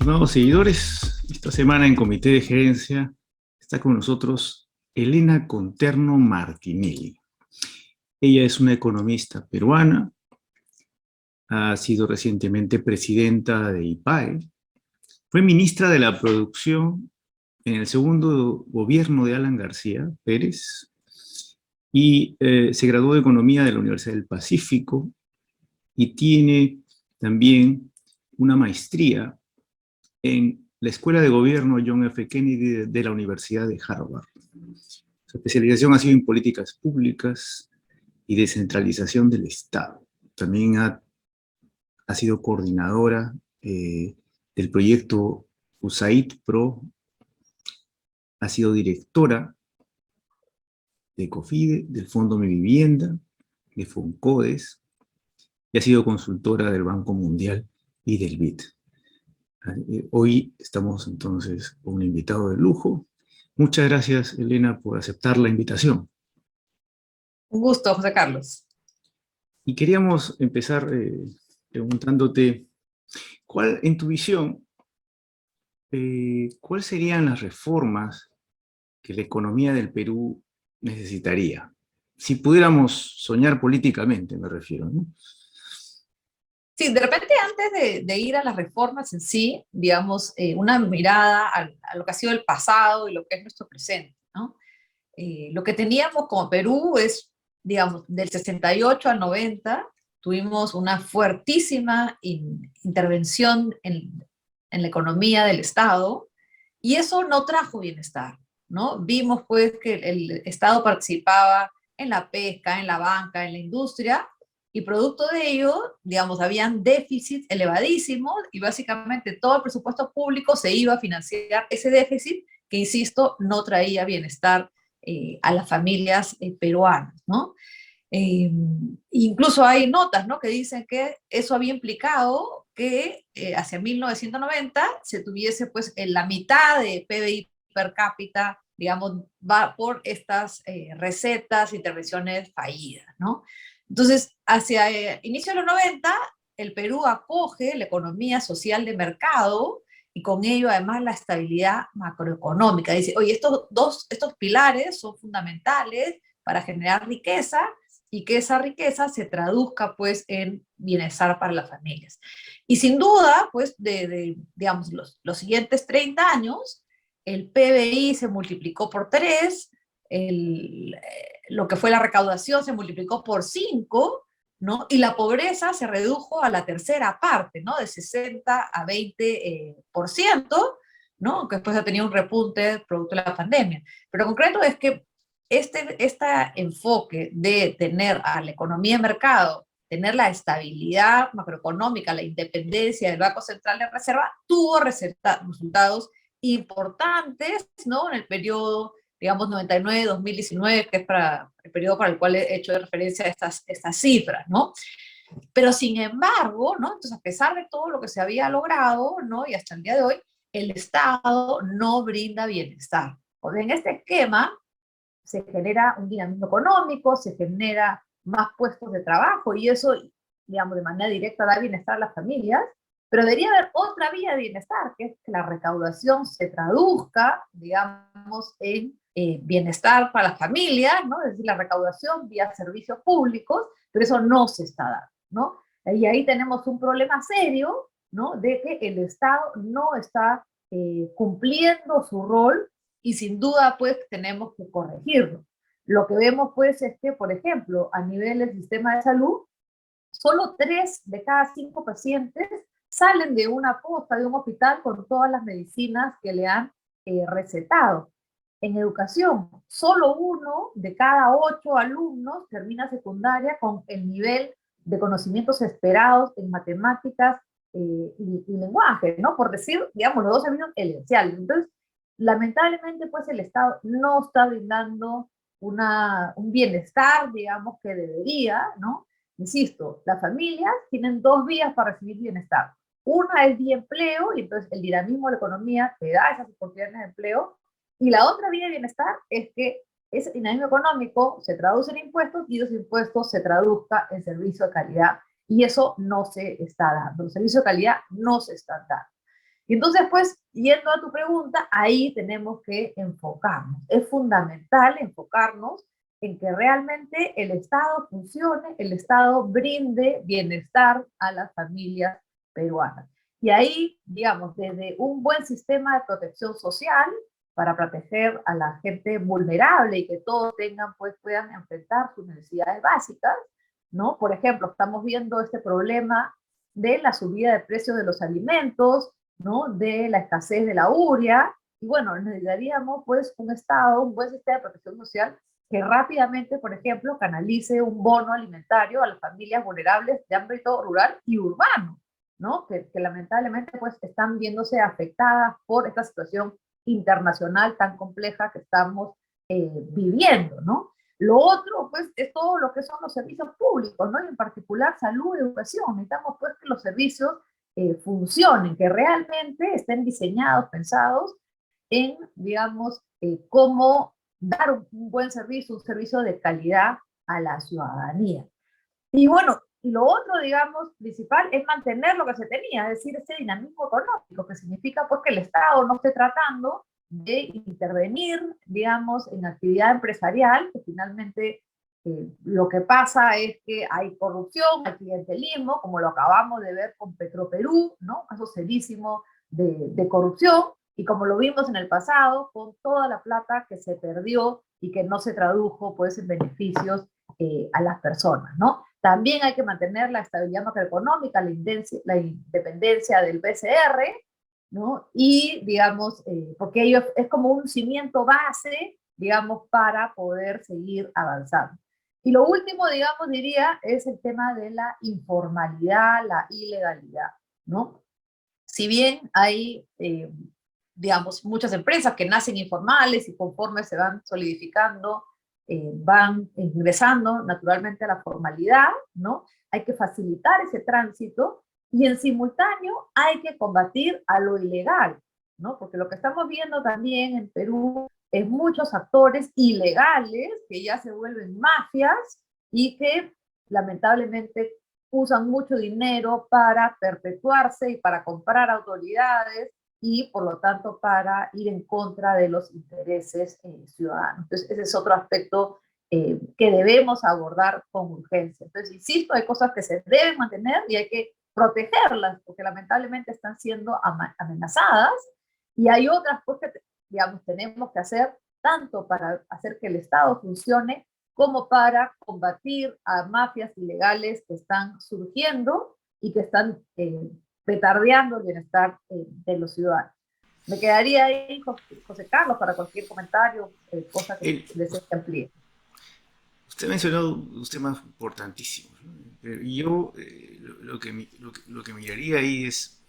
Estimados seguidores, esta semana en Comité de Gerencia está con nosotros Elena Conterno Martinelli. Ella es una economista peruana, ha sido recientemente presidenta de IPAE, fue ministra de la Producción en el segundo gobierno de Alan García Pérez y se graduó de Economía de la Universidad del Pacífico y tiene también una maestría en la Escuela de Gobierno John F. Kennedy de la Universidad de Harvard. Su especialización ha sido en políticas públicas y descentralización del Estado. También ha sido coordinadora del proyecto USAID Pro, ha sido directora de COFIDE, del Fondo Mi Vivienda, de FONCODES, y ha sido consultora del Banco Mundial y del BID. Hoy estamos entonces con un invitado de lujo. Muchas gracias, Elena, por aceptar la invitación. Un gusto, José Carlos. Y queríamos empezar preguntándote, en tu visión, ¿cuáles serían las reformas que la economía del Perú necesitaría? Si pudiéramos soñar políticamente, me refiero, ¿no? Sí, de repente antes de ir a las reformas en sí, digamos, una mirada a lo que ha sido el pasado y lo que es nuestro presente, ¿no? Lo que teníamos como Perú es, digamos, del 68 al 90, tuvimos una fuertísima intervención en la economía del Estado, y eso no trajo bienestar, ¿no? Vimos pues que el Estado participaba en la pesca, en la banca, en la industria, y producto de ello, digamos, habían déficits elevadísimos y básicamente todo el presupuesto público se iba a financiar ese déficit que, insisto, no traía bienestar a las familias peruanas, ¿no? Incluso hay notas, ¿no?, que dicen que eso había implicado que hacia 1990 se tuviese pues en la mitad de PBI per cápita, digamos, va por estas recetas, intervenciones fallidas, ¿no? Entonces, hacia inicio de los 90, el Perú acoge la economía social de mercado y con ello además la estabilidad macroeconómica. Dice, oye, estos pilares son fundamentales para generar riqueza y que esa riqueza se traduzca pues en bienestar para las familias. Y sin duda, pues digamos, los siguientes 30 años, el PBI se multiplicó por 3, lo que fue la recaudación se multiplicó por 5, ¿no? Y la pobreza se redujo a la tercera parte, ¿no? De 60 a 20%, ¿no? Que después ha tenido un repunte producto de la pandemia. Pero lo concreto es que este enfoque de tener a la economía de mercado, tener la estabilidad macroeconómica, la independencia del Banco Central de Reserva, tuvo resultados importantes, ¿no? En el periodo, digamos, 99-2019, que es el periodo para el cual he hecho referencia a estas cifras, ¿no? Pero sin embargo, ¿no? Entonces, a pesar de todo lo que se había logrado, ¿no?, y hasta el día de hoy, el Estado no brinda bienestar. Porque en este esquema se genera un dinamismo económico, se genera más puestos de trabajo, y eso, digamos, de manera directa da bienestar a las familias, pero debería haber otra vía de bienestar, que es que la recaudación se traduzca, digamos, en bienestar para las familias, ¿no? Es decir, la recaudación vía servicios públicos, pero eso no se está dando, ¿no? Y ahí tenemos un problema serio, ¿no?, de que el Estado no está cumpliendo su rol, y sin duda pues tenemos que corregirlo. Lo que vemos pues es que, por ejemplo, a nivel del sistema de salud, solo 3 de cada 5 pacientes salen de una posta, de un hospital, con todas las medicinas que le han recetado. En educación, solo 1 de cada 8 alumnos termina secundaria con el nivel de conocimientos esperados en matemáticas y lenguaje, ¿no? Por decir, digamos, los 2 términos esenciales. Entonces, lamentablemente, pues el Estado no está brindando un bienestar, digamos, que debería, ¿no? Insisto, las familias tienen 2 vías para recibir bienestar. Una es vía empleo, y entonces el dinamismo de la economía te da esas oportunidades de empleo, y la otra vía de bienestar es que ese dinamismo económico se traduce en impuestos, y esos impuestos se traduzca en servicio de calidad, y eso no se está dando. Los servicios de calidad no se están dando. Y entonces, pues, yendo a tu pregunta, ahí tenemos que enfocarnos. Es fundamental enfocarnos en que realmente el Estado funcione, el Estado brinde bienestar a las familias peruanas. Y ahí, digamos, desde un buen sistema de protección social para proteger a la gente vulnerable y que todos tengan, pues, puedan enfrentar sus necesidades básicas, ¿no? Por ejemplo, estamos viendo este problema de la subida de precios de los alimentos, ¿no? De la escasez de la urea, y bueno, necesitaríamos pues un Estado, un buen sistema de protección social que rápidamente, por ejemplo, canalice un bono alimentario a las familias vulnerables de ámbito rural y urbano, ¿no? Que lamentablemente pues están viéndose afectadas por esta situación internacional tan compleja que estamos viviendo, ¿no? Lo otro, pues, es todo lo que son los servicios públicos, ¿no? Y en particular salud y educación. Necesitamos, pues, que los servicios funcionen, que realmente estén diseñados, pensados en, digamos, cómo dar un buen servicio, un servicio de calidad a la ciudadanía. Y bueno, y lo otro, digamos, principal es mantener lo que se tenía, es decir, ese dinamismo económico, que significa pues que el Estado no esté tratando de intervenir, digamos, en actividad empresarial, que finalmente lo que pasa es que hay corrupción, hay clientelismo, como lo acabamos de ver con Petroperú, ¿no? Caso serísimo de corrupción, y como lo vimos en el pasado, con toda la plata que se perdió y que no se tradujo, pues, en beneficios a las personas, ¿no? También hay que mantener la estabilidad macroeconómica, la independencia del BCR, ¿no? Y, digamos, porque ello es como un cimiento base, digamos, para poder seguir avanzando. Y lo último, digamos, diría, es el tema de la informalidad, la ilegalidad, ¿no? Si bien hay, digamos, muchas empresas que nacen informales y conforme se van solidificando, van ingresando naturalmente a la formalidad, ¿no? Hay que facilitar ese tránsito y en simultáneo hay que combatir a lo ilegal, ¿no? Porque lo que estamos viendo también en Perú es muchos actores ilegales que ya se vuelven mafias y que lamentablemente usan mucho dinero para perpetuarse y para comprar autoridades y por lo tanto para ir en contra de los intereses ciudadanos. Entonces ese es otro aspecto que debemos abordar con urgencia. Entonces, insisto, hay cosas que se deben mantener y hay que protegerlas porque lamentablemente están siendo amenazadas y hay otras pues, que, digamos, tenemos que hacer tanto para hacer que el Estado funcione como para combatir a mafias ilegales que están surgiendo y que están petardeando el bienestar de los ciudadanos. Me quedaría ahí, José Carlos, para cualquier comentario, cosa que desee que amplíe. Usted ha mencionado un tema importantísimo, ¿no? Pero yo lo que miraría ahí es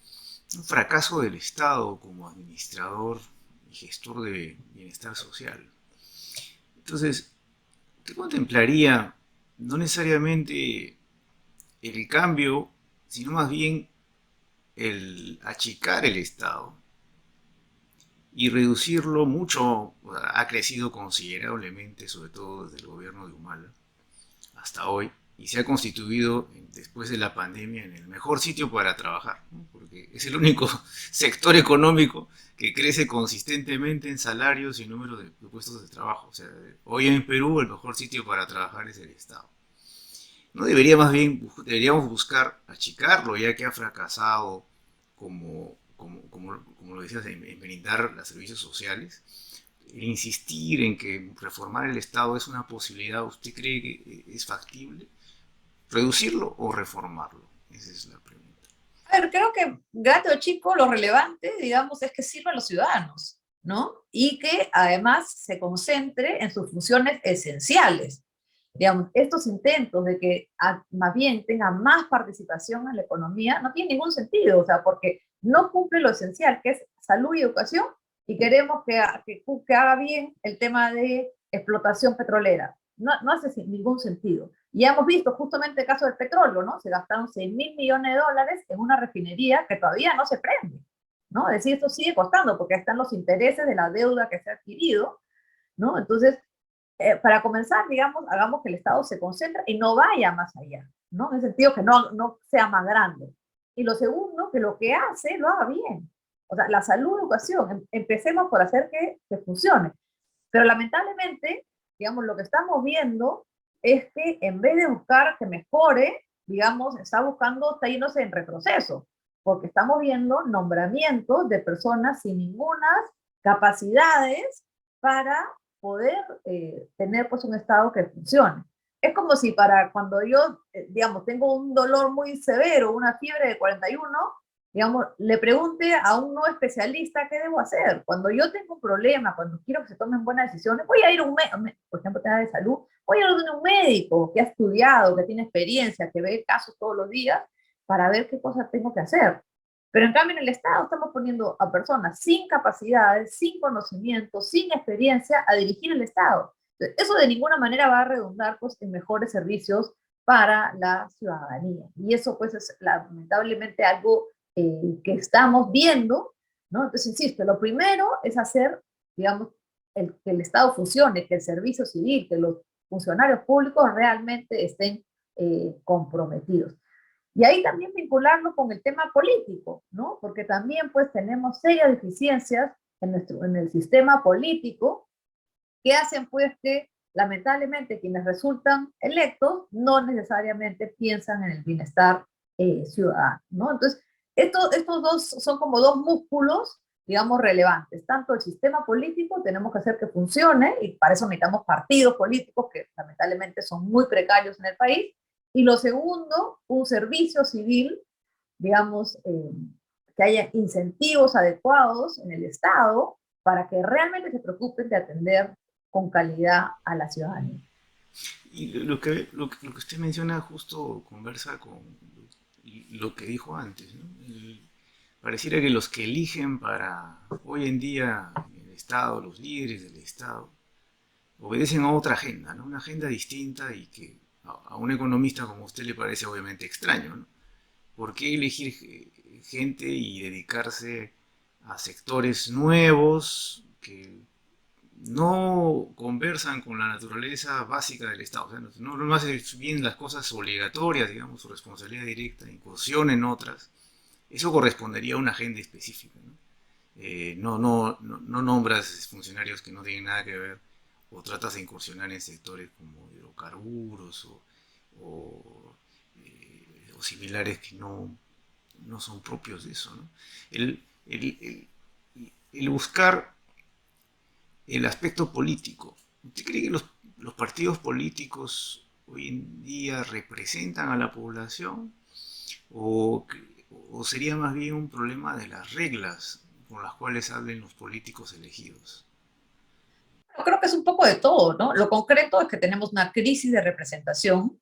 un fracaso del Estado como administrador y gestor de bienestar social. Entonces, ¿usted contemplaría no necesariamente el cambio, sino más bien el achicar el Estado y reducirlo mucho? Ha crecido considerablemente, sobre todo desde el gobierno de Humala hasta hoy, y se ha constituido después de la pandemia en el mejor sitio para trabajar, ¿no? Porque es el único sector económico que crece consistentemente en salarios y número de puestos de trabajo. O sea, hoy en Perú el mejor sitio para trabajar es el Estado. No debería más bien, deberíamos buscar achicarlo ya que ha fracasado como lo decías, en brindar los servicios sociales. Insistir en que reformar el Estado es una posibilidad, ¿usted cree que es factible? ¿Reducirlo o reformarlo? Esa es la pregunta. A ver, creo que grande o chico, lo relevante, digamos, es que sirva a los ciudadanos, ¿no? Y que además se concentre en sus funciones esenciales. Digamos, estos intentos de que más bien tenga más participación en la economía no tiene ningún sentido, o sea, porque no cumple lo esencial, que es salud y educación, y queremos que haga bien el tema de explotación petrolera. No, no hace ningún sentido. Y hemos visto justamente el caso del petróleo, ¿no? Se gastaron 6.000 millones de dólares en una refinería que todavía no se prende, ¿no? Es decir, esto sigue costando porque están los intereses de la deuda que se ha adquirido, ¿no? Entonces, para comenzar, digamos, hagamos que el Estado se concentre y no vaya más allá, ¿no? En el sentido que no sea más grande. Y lo segundo, que lo que hace, lo haga bien, O sea, la salud, educación, empecemos por hacer que funcione. Pero lamentablemente, digamos, lo que estamos viendo es que en vez de buscar que mejore, digamos, está yéndose en retroceso, porque estamos viendo nombramientos de personas sin ninguna capacidades para poder tener pues un Estado que funcione. Es como si para cuando yo, digamos, tengo un dolor muy severo, una fiebre de 41, digamos, le pregunte a un no especialista qué debo hacer. Cuando yo tengo un problema, cuando quiero que se tomen buenas decisiones, voy a ir a un médico, por ejemplo, tema de salud, voy a ir a un médico que ha estudiado, que tiene experiencia, que ve casos todos los días, para ver qué cosas tengo que hacer. Pero en cambio en el Estado estamos poniendo a personas sin capacidades, sin conocimiento, sin experiencia a dirigir el Estado. Eso de ninguna manera va a redundar pues, en mejores servicios para la ciudadanía. Y eso pues es lamentablemente algo que estamos viendo, ¿no? Entonces, insisto, lo primero es hacer, digamos, que el Estado funcione, que el servicio civil, que los funcionarios públicos realmente estén comprometidos. Y ahí también vincularlo con el tema político, ¿no? Porque también pues tenemos serias deficiencias en el sistema político que hacen pues que lamentablemente quienes resultan electos no necesariamente piensan en el bienestar ciudadano, ¿no? Entonces, estos dos son como dos músculos, digamos, relevantes. Tanto el sistema político tenemos que hacer que funcione, y para eso necesitamos partidos políticos que lamentablemente son muy precarios en el país, y lo segundo, un servicio civil, digamos, que haya incentivos adecuados en el Estado para que realmente se preocupen de atender con calidad a la ciudadanía. Y lo que usted menciona justo conversa con lo que dijo antes, ¿no? Pareciera que los que eligen para hoy en día el Estado, los líderes del Estado, obedecen a otra agenda, ¿no? Una agenda distinta y que a un economista como usted le parece obviamente extraño, ¿no? ¿Por qué elegir gente y dedicarse a sectores nuevos que no conversan con la naturaleza básica del Estado? O sea, no hace bien las cosas obligatorias, digamos, su responsabilidad directa, incursión en otras. Eso correspondería a una agenda específica, ¿no? No nombras funcionarios que no tienen nada que ver o tratas de incursionar en sectores como hidrocarburos o similares que no son propios de eso, ¿no? El, el, el buscar el aspecto político. ¿Usted cree que los partidos políticos hoy en día representan a la población o, o sería más bien un problema de las reglas con las cuales hablen los políticos elegidos? Yo creo que es un poco de todo, ¿no? Lo concreto es que tenemos una crisis de representación,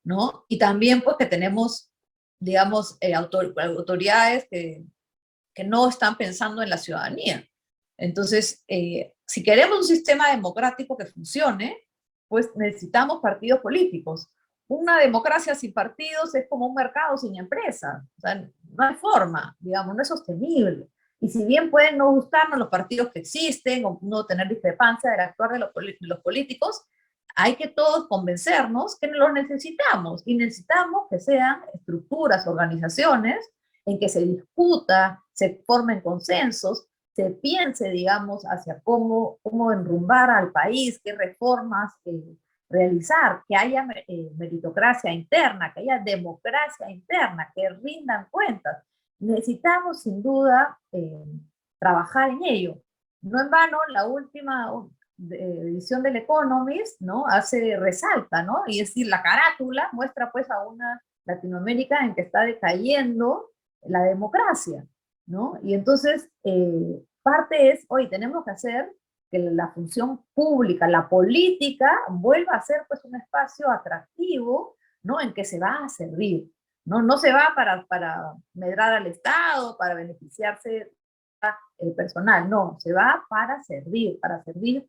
¿no? Y también pues que tenemos, digamos, autoridades que no están pensando en la ciudadanía. Entonces, si queremos un sistema democrático que funcione, pues necesitamos partidos políticos. Una democracia sin partidos es como un mercado sin empresa. O sea, no hay forma, digamos, no es sostenible. Y si bien pueden no gustarnos los partidos que existen o no tener discrepancia del actuar de los políticos, hay que todos convencernos que los necesitamos y necesitamos que sean estructuras, organizaciones en que se discuta, se formen consensos, se piense, digamos, hacia cómo enrumbar al país, qué reformas realizar, que haya meritocracia interna, que haya democracia interna, que rindan cuentas. Necesitamos, sin duda, trabajar en ello. No en vano, la última edición del Economist, ¿no? Resalta, ¿no? Y es decir, la carátula muestra pues a una Latinoamérica en que está decayendo la democracia, ¿no? Y entonces, parte es, hoy tenemos que hacer que la función pública, la política, vuelva a ser pues un espacio atractivo, ¿no? En que se va a servir, ¿no? No se va para medrar al Estado, para beneficiarse el personal, no, se va para servir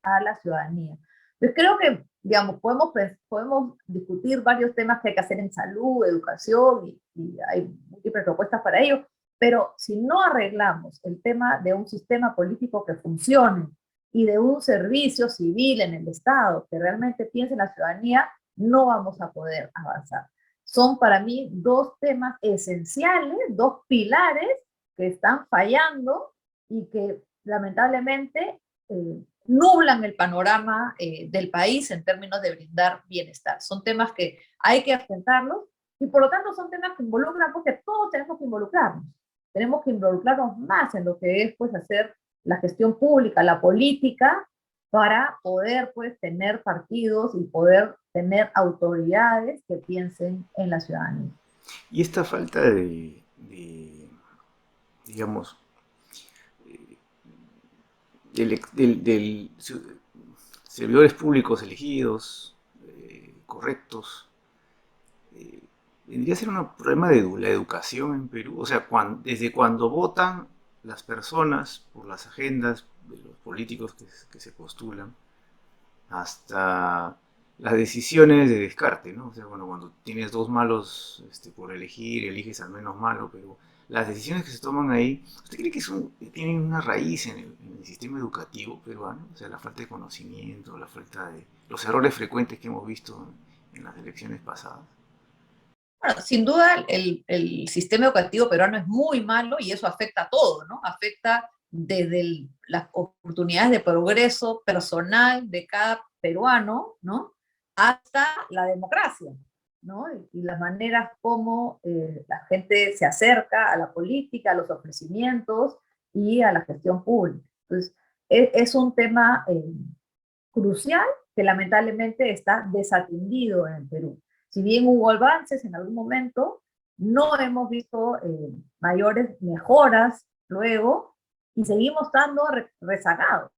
a la ciudadanía. Entonces creo que, digamos, podemos discutir varios temas que hay que hacer en salud, educación, y hay múltiples propuestas para ello, pero si no arreglamos el tema de un sistema político que funcione y de un servicio civil en el Estado que realmente piense en la ciudadanía, no vamos a poder avanzar. Son para mí dos temas esenciales, dos pilares que están fallando y que lamentablemente nublan el panorama del país en términos de brindar bienestar. Son temas que hay que enfrentarlos y por lo tanto son temas que involucran, porque todos tenemos que involucrarnos. Tenemos que involucrarnos más en lo que es pues hacer la gestión pública, la política, para poder pues tener partidos y poder tener autoridades que piensen en la ciudadanía. Y esta falta digamos, servidores públicos elegidos, correctos, vendría a ser un problema de la educación en Perú. O sea, desde cuando votan las personas por las agendas de los políticos que se postulan, hasta las decisiones de descarte, ¿no? O sea, bueno, cuando tienes dos malos por elegir, eliges al menos malo, pero las decisiones que se toman ahí, ¿usted cree que tienen una raíz en el sistema educativo peruano? O sea, la falta de conocimiento, la falta de los errores frecuentes que hemos visto en las elecciones pasadas. Bueno, sin duda el sistema educativo peruano es muy malo y eso afecta a todo, ¿no? Afecta desde las oportunidades de progreso personal de cada peruano, ¿no? Hasta la democracia, ¿no? Y las maneras como la gente se acerca a la política, a los ofrecimientos y a la gestión pública. Entonces, es un tema crucial que lamentablemente está desatendido en el Perú. Si bien hubo avances en algún momento, no hemos visto mayores mejoras luego y seguimos estando rezagados.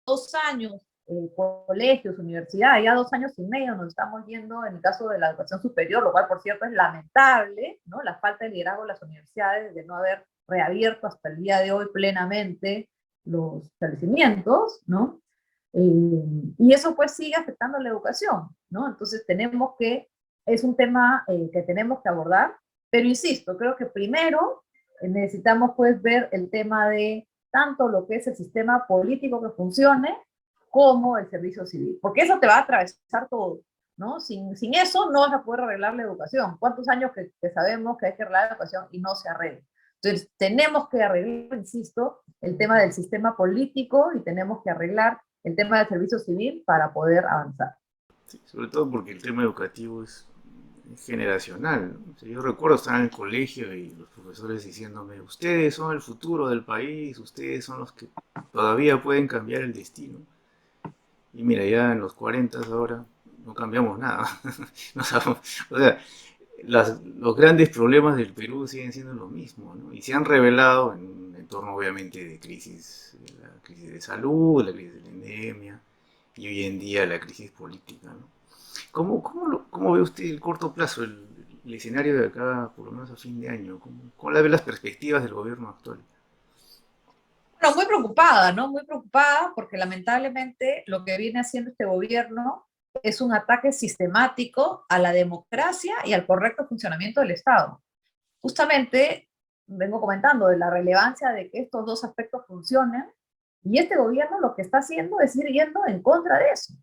2 años, colegios, universidades, ya 2 años y medio nos estamos yendo en el caso de la educación superior, lo cual por cierto es lamentable, ¿no? La falta de liderazgo de las universidades, de no haber reabierto hasta el día de hoy plenamente los establecimientos, ¿no? Y eso pues sigue afectando la educación, ¿no? Entonces es un tema que tenemos que abordar, pero insisto, creo que primero necesitamos pues ver el tema de tanto lo que es el sistema político que funcione, como el servicio civil, porque eso te va a atravesar todo, ¿no? Sin eso no vas a poder arreglar la educación. ¿Cuántos años que sabemos que hay que arreglar la educación y no se arregla? Entonces, tenemos que arreglar, insisto, el tema del sistema político y tenemos que arreglar el tema del servicio civil para poder avanzar. Sí, sobre todo porque el tema educativo es generacional, ¿no? O sea, yo recuerdo estar en el colegio y los profesores diciéndome, ustedes son el futuro del país, ustedes son los que todavía pueden cambiar el destino. Y mira, ya en los 40 ahora no cambiamos nada. No sabemos, o sea, los grandes problemas del Perú siguen siendo los mismos, ¿no? Y se han revelado en un entorno obviamente de crisis, la crisis de salud, la crisis de la endemia y hoy en día la crisis política, ¿no? ¿Cómo ve usted el corto plazo, el escenario de acá, por lo menos a fin de año? ¿Cómo la ve las perspectivas del gobierno actual? Bueno, muy preocupada, ¿no? Muy preocupada porque lamentablemente lo que viene haciendo este gobierno es un ataque sistemático a la democracia y al correcto funcionamiento del Estado. Justamente vengo comentando de la relevancia de que estos dos aspectos funcionen y este gobierno lo que está haciendo es ir yendo en contra de eso.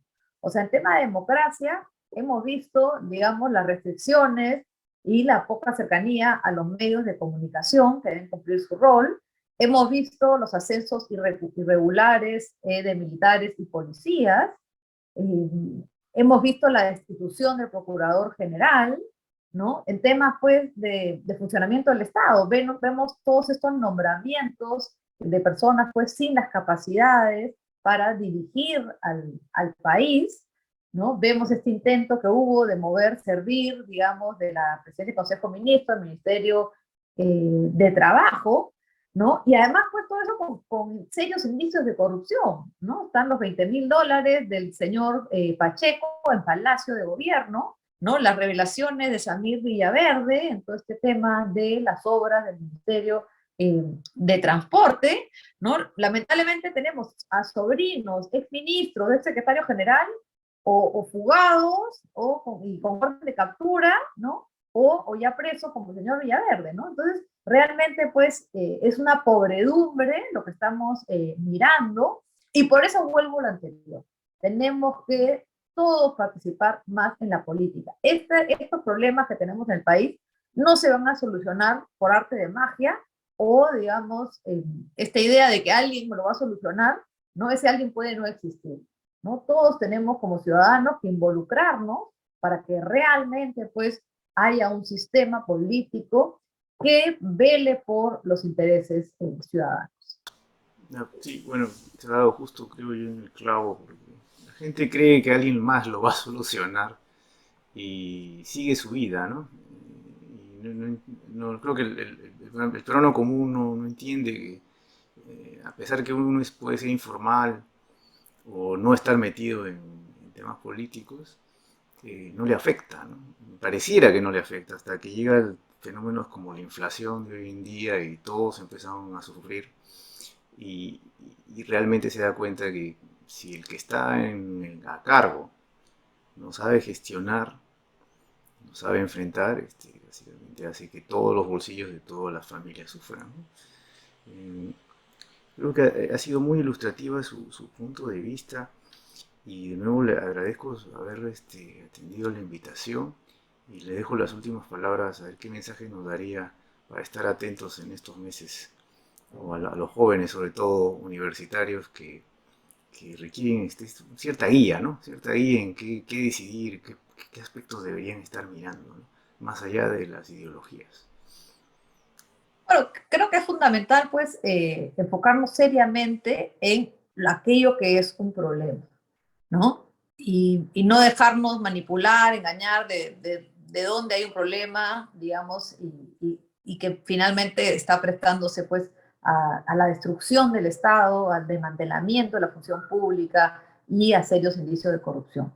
O sea, en tema de democracia hemos visto, digamos, las restricciones y la poca cercanía a los medios de comunicación que deben cumplir su rol. Hemos visto los ascensos irregulares de militares y policías. Hemos visto la destitución del procurador general, ¿no? En temas, pues, de funcionamiento del Estado. Vemos todos estos nombramientos de personas, pues, sin las capacidades para dirigir al país, ¿no? Vemos este intento que hubo de servir, digamos, de la presidencia del Consejo de Ministros, del Ministerio de Trabajo, ¿no? Y además, pues, todo eso con serios indicios de corrupción, ¿no? Están los $20,000 del señor Pacheco en Palacio de Gobierno, ¿no? Las revelaciones de Samir Villaverde en todo este tema de las obras del Ministerio de Transporte, ¿no? Lamentablemente tenemos a sobrinos, exministros, del secretario general, o fugados, y con orden de captura, ¿no? O ya presos como el señor Villaverde, ¿no? Entonces, realmente, pues, es una podredumbre lo que estamos mirando, y por eso vuelvo a lo anterior. Tenemos que todos participar más en la política. Estos problemas que tenemos en el país no se van a solucionar por arte de magia o, digamos, esta idea de que alguien me lo va a solucionar, ¿no? Ese alguien puede no existir, ¿no? Todos tenemos como ciudadanos que involucrarnos para que realmente, pues, haya un sistema político que vele por los intereses ciudadanos. Sí, bueno, te ha dado justo, creo yo, en el clavo, porque la gente cree que alguien más lo va a solucionar y sigue su vida, ¿no? Y no, creo que el peruano común no entiende que, a pesar que uno puede ser informal o no estar metido en temas políticos, no le afecta, ¿no? Pareciera que no le afecta hasta que llega fenómenos como la inflación de hoy en día y todos empezaron a sufrir y, y realmente se da cuenta que si el que está a cargo no sabe gestionar, no sabe enfrentar, básicamente hace que todos los bolsillos de todas las familias sufran, ¿no? Creo que ha sido muy ilustrativa su punto de vista y de nuevo le agradezco haber atendido la invitación y le dejo las últimas palabras a ver qué mensaje nos daría para estar atentos en estos meses o a los jóvenes, sobre todo universitarios, que requieren cierta guía, ¿no? Cierta guía en qué decidir, qué aspectos deberían estar mirando, ¿no? Más allá de las ideologías. Bueno, creo que es fundamental, pues, enfocarnos seriamente en aquello que es un problema, ¿no? Y no dejarnos manipular, engañar de dónde hay un problema, digamos, y que finalmente está prestándose, pues, a la destrucción del Estado, al desmantelamiento de la función pública y a serios indicios de corrupción.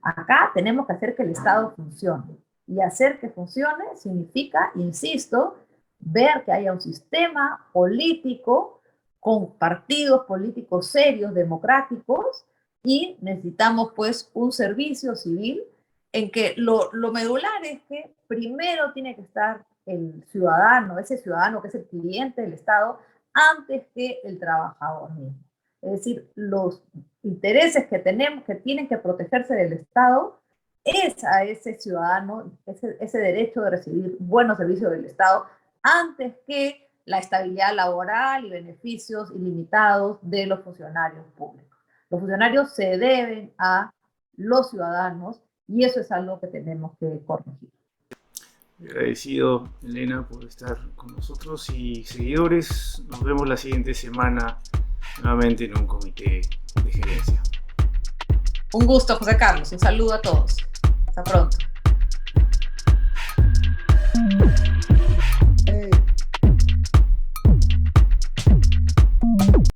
Acá tenemos que hacer que el Estado funcione. Y hacer que funcione significa, insisto, ver que haya un sistema político con partidos políticos serios, democráticos, y necesitamos pues un servicio civil en que lo medular es que primero tiene que estar el ciudadano, ese ciudadano que es el cliente del Estado, antes que el trabajador mismo. Es decir, los intereses que tenemos, que tienen que protegerse del Estado, es a ese ciudadano, ese derecho de recibir buenos servicios del Estado, antes que la estabilidad laboral y beneficios ilimitados de los funcionarios públicos. Los funcionarios se deben a los ciudadanos y eso es algo que tenemos que corregir. Agradecido, Elena, por estar con nosotros y seguidores. Nos vemos la siguiente semana nuevamente en un comité de gerencia. Un gusto, José Carlos. Un saludo a todos. Hasta pronto.